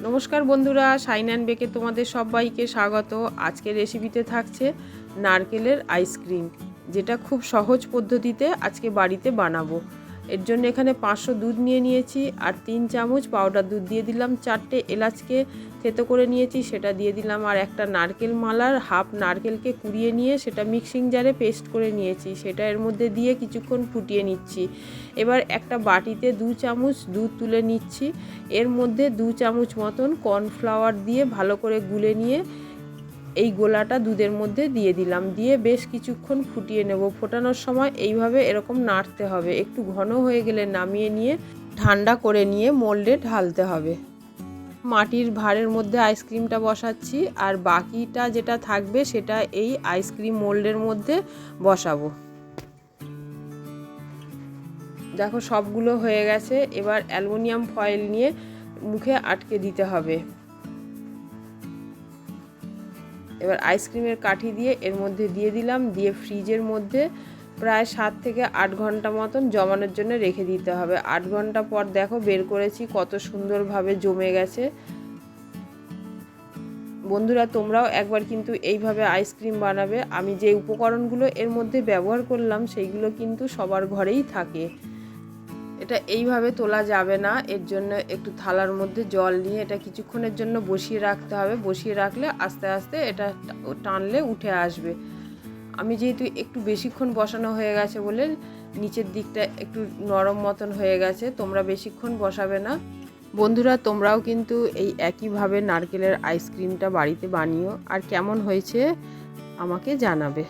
নমস্কার বন্ধুরা, shine and বেকে তোমাদের সবাইকে স্বাগত। আজকের রেসিপিতে থাকছে নারকেলের আইসক্রিম, যেটা খুব সহজ পদ্ধতিতে আজকে বাড়িতে বানাবো। এর জন্য এখানে 500 দুধ নিয়ে নিয়েছি আর 3 চামচ পাউডার দুধ দিয়ে দিলাম। 4টে এলাচকে থেতো করে নিয়েছি, সেটা দিয়ে দিলাম। আর একটা নারকেল মালার হাফ নারকেলকে কুড়িয়ে নিয়ে সেটা মিক্সিং জারে পেস্ট করে নিয়েছি, সেটা এর মধ্যে দিয়ে কিছুক্ষণ ফুটিয়ে নিচ্ছি। এবার একটা বাটিতে 2 চামচ দুধ তুলে নিচ্ছি। এর মধ্যে 2 চামচ মতন কর্নফ্লাওয়ার দিয়ে ভালো করে গুলে নিয়ে এই গোলাটা দুধের মধ্যে দিয়ে দিলাম। দিয়ে বেশ কিছুক্ষণ ফুটিয়ে নেব। ফোটানোর সময় এইভাবে এরকম নাড়তে হবে। একটু ঘন হয়ে গেলে নামিয়ে নিয়ে ঠান্ডা করে নিয়ে মোল্ডে ঢালতে হবে। মাটির ভাঁড়ের মধ্যে আইসক্রিমটা বসাচ্ছি আর বাকিটা যেটা থাকবে সেটা এই আইসক্রিম মোল্ডের মধ্যে বসাবো। দেখো সবগুলো হয়ে গেছে। এবার অ্যালুমিনিয়াম ফয়েল নিয়ে মুখে আটকে দিতে হবে। এবার আইসক্রিমের কাঠি দিয়ে এর মধ্যে দিয়ে দিলাম, দিয়ে ফ্রিজের মধ্যে প্রায় 7 থেকে 8 ঘন্টা মতন জমানোর জন্য রেখে দিতে হবে। 8 ঘন্টা পর দেখো বের করেছি, কত সুন্দরভাবে জমে গেছে। বন্ধুরা, তোমরাও একবার কিন্তু এইভাবে আইসক্রিম বানাবে। আমি যে উপকরণগুলো এর মধ্যে ব্যবহার করলাম সেইগুলো কিন্তু সবার ঘরেই থাকে। এটা এইভাবে তোলা যাবে না, এর জন্য একটু থালার মধ্যে জল নিয়ে এটা কিছুক্ষণের জন্য বসিয়ে রাখতে হবে। বসিয়ে রাখলে আস্তে আস্তে এটা টানলে উঠে আসবে। আমি যেহেতু একটু বেশিক্ষণ বসানো হয়ে গেছে বলে নিচের দিকটা একটু নরম মতন হয়ে গেছে, তোমরা বেশিক্ষণ বসাবে না। বন্ধুরা, তোমরাও কিন্তু এই একইভাবে নারকেলের আইসক্রিমটা বাড়িতে বানিও আর কেমন হয়েছে আমাকে জানাবে।